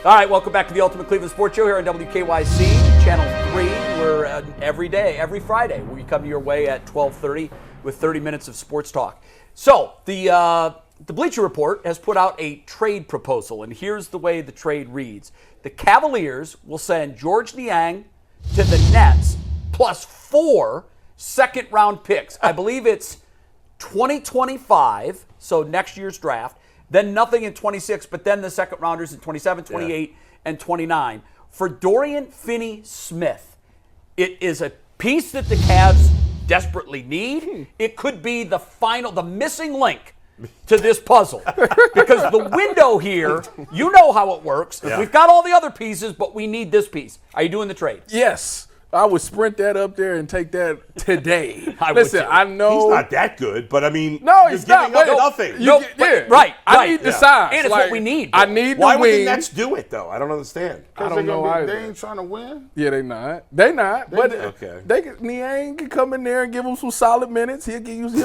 All right, welcome back to the Ultimate Cleveland Sports Show here on WKYC, Channel 3. We're every day, every Friday. We come your way at 12:30 with 30 minutes of sports talk. So, the Bleacher Report has put out a trade proposal, and here's the way the trade reads. The Cavaliers will send George Niang to the Nets plus 4 second-round picks. I believe it's 2025, so next year's draft. Then nothing in 26, but then the second rounders in 27, 28, and 29. For Dorian Finney-Smith, it is a piece that the Cavs desperately need. It could be the missing link to this puzzle. Because the window here, you know how it works. Yeah. We've got all the other pieces, but we need this piece. Are you doing the trade? Yes. I would sprint that up there and take that today. Listen, I know he's not that good, but I mean, no, he's not. Nothing. Right. I need the size, and it's what we need. I need the Why would wing. the Nets do it though? I don't understand. I don't know either. They ain't trying to win. Yeah, they not. They not. But okay. Niang can come in there and give him some solid minutes. He'll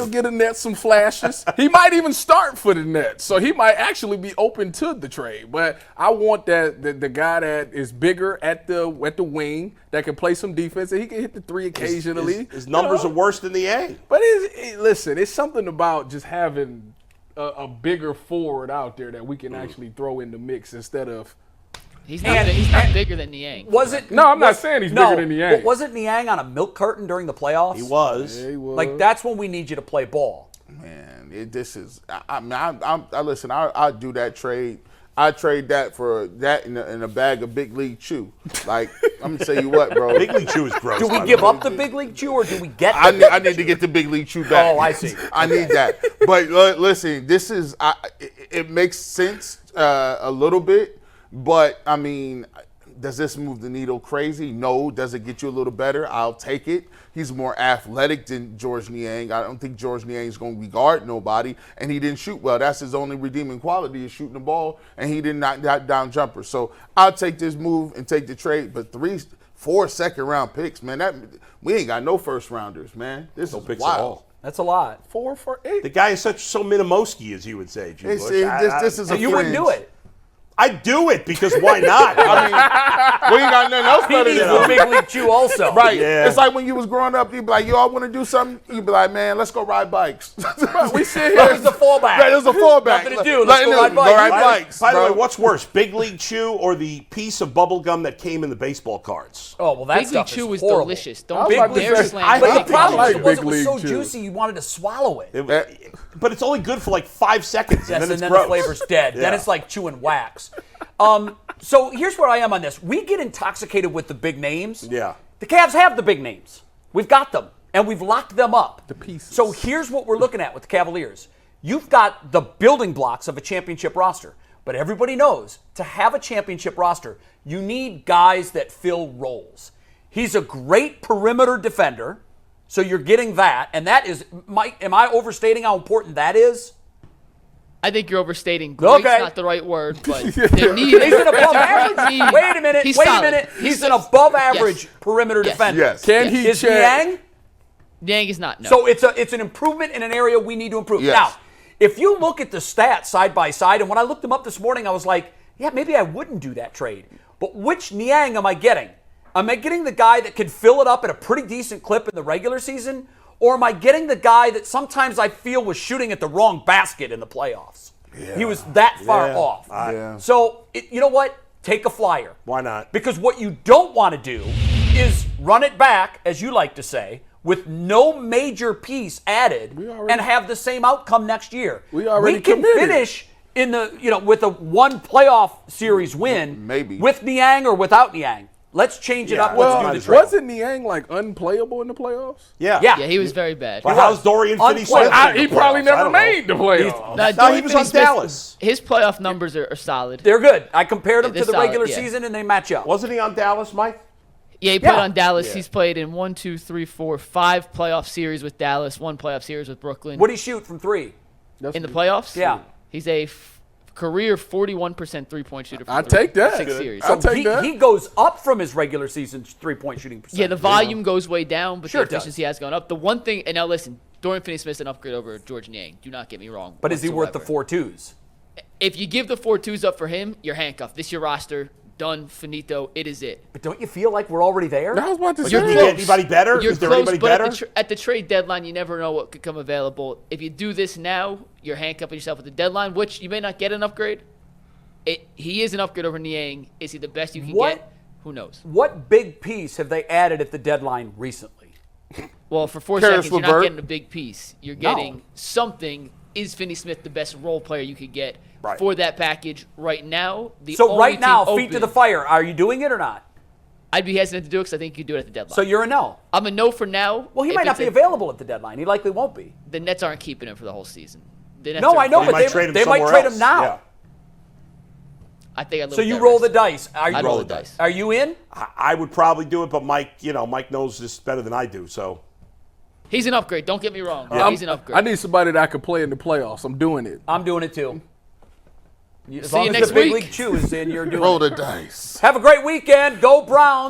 get a Nets some flashes. He might even start for the Nets, so he might actually be open to the trade. But I want the guy that is bigger at the wing that can play some defense and he can hit the three occasionally. His numbers are worse than the A. But listen, it's something about just having a bigger forward out there that we can actually throw in the mix instead of. He's not bigger than Niang. No, I'm not saying he's bigger than Niang. Wasn't Niang on a milk carton during the playoffs? He was. Yeah, he was. Like, that's when we need you to play ball. Man, listen, I'll do that trade. I trade that for that in a bag of Big League Chew. Like, I'm gonna tell you what, bro. Big League Chew is gross. Do we give up the Big League Chew or do we get? I need to get the Big League Chew back. Oh, I see. I need that. But listen, this is it makes sense a little bit, but I mean, does this move the needle crazy? No. Does it get you a little better? I'll take it. He's more athletic than George Niang. I don't think George Niang is going to guard nobody, and he didn't shoot well. That's his only redeeming quality is shooting the ball, and he didn't knock down jumpers. So I'll take this move and take the trade. But 4 second-round picks, man, we ain't got no first-rounders, man. This is picks wild. at all. That's a lot. 4 for 8. The guy is so Minimowski, as you would say, G. This is a you wouldn't do it. I'd do it because why not? I mean, we ain't got nothing else better He than needs the Big League Chew also. Right. Yeah. It's like when you was growing up, you'd be like, yo, I want to do something. You'd be like, man, let's go ride bikes. We sit That here. was the fallback. Right, it was a fallback. Nothing to do. Let's go ride bikes. By the way, what's worse, Big League Chew or the piece of bubble gum that came in the baseball cards? Oh, well, that Big League stuff Chew is is horrible. delicious. Don't Big dare League- slam. But the I problem like is it Big was so League Chew. juicy you wanted to swallow it. But it's only good for like 5 seconds, Yes, and then it's the gross. flavor's dead. Then Yeah. it's like chewing wax. So here's where I am on this. We get intoxicated with the big names. Yeah. The Cavs have the big names. We've got them, and we've locked them up. The pieces. So here's what we're looking at with the Cavaliers. You've got the building blocks of a championship roster, but everybody knows to have a championship roster, you need guys that fill roles. He's a great perimeter defender, so you're getting that, and that is, am I overstating how important that is? I think you're overstating. Great's Okay. not the right word, but they need He's an above average. Wait a minute. He's Wait a solid. minute. He's an above average Yes. perimeter Yes. defender. Yes. Can Yes. he Is check? Niang? Niang is not. No. So it's an improvement in an area we need to improve. Yes. Now, if you look at the stats side by side, and when I looked them up this morning, I was like, yeah, maybe I wouldn't do that trade. But which Niang am I getting? Am I getting the guy that can fill it up at a pretty decent clip in the regular season? Or am I getting the guy that sometimes I feel was shooting at the wrong basket in the playoffs? Yeah. He was that far off. So, you know what? Take a flyer. Why not? Because what you don't want to do is run it back, as you like to say, with no major piece added and have the same outcome next year. We already can committed. finish in the with a one playoff series win, Maybe. with Niang or without Niang. Let's change it up. Well, Let's do the trade. wasn't Niang like unplayable in the playoffs? Yeah. Yeah. yeah, he was very bad. But how's Dorian Finney-Smith? He probably never made the playoffs. No, No, he Dorian was on Finney-Smith, Dallas. His playoff numbers are solid. They're good. I compared them They're to the solid, regular yeah. season, and they match up. Wasn't he on Dallas, Mike? Yeah, he played Yeah. on Dallas. Yeah. He's played in 1, 2, 3, 4, 5 playoff series with Dallas, 1 playoff series with Brooklyn. What do you shoot from three? in the playoffs? Yeah. He's a career 41% three-point shooter. For I take that. 6 series. I'll take that. He goes up from his regular season three-point shooting percentage. Yeah, the volume goes way down, but Sure the it does. efficiency has gone up. The one thing, and now listen, Dorian Finney-Smith's an upgrade over George Niang. Do not get me wrong. But is he worth the whatsoever. 4 twos? If you give the 4-2s up for him, you're handcuffed. This is your roster. Done. Finito. It is it. But don't you feel like we're already there? I was about to But say. you get anybody better? You're Is there close, anybody but better? at the trade deadline, you never know what could come available. If you do this now, you're handcuffing yourself at the deadline, which you may not get an upgrade. He is an upgrade over Niang. Is he the best you can get? Who knows? What big piece have they added at the deadline recently? Well, for 4 Karis seconds, you're not LeVert. getting a big piece. You're getting something. Is Finney-Smith the best role player you could get for that package right now? So only right now, team feet to open- the fire. Are you doing it or not? I'd be hesitant to do it because I think you do it at the deadline. So you're a no. I'm a no for now. Well, he If might not it's be available at the deadline. He likely won't be. The Nets aren't keeping him for the whole season. The Nets No, are- I know, They but might trade him they might somewhere trade else. him now. Yeah. I think I'd live So with you that roll risk. the dice. I'd roll the dice. Are you in? I would probably do it, but Mike knows this better than I do. So He's an upgrade. Don't get me wrong. He's an upgrade. I need somebody that I can play in the playoffs. I'm doing it. I'm doing it too. As See long you as next the big week. league chew is in, you're doing Roll it. the dice. Have a great weekend. Go Browns.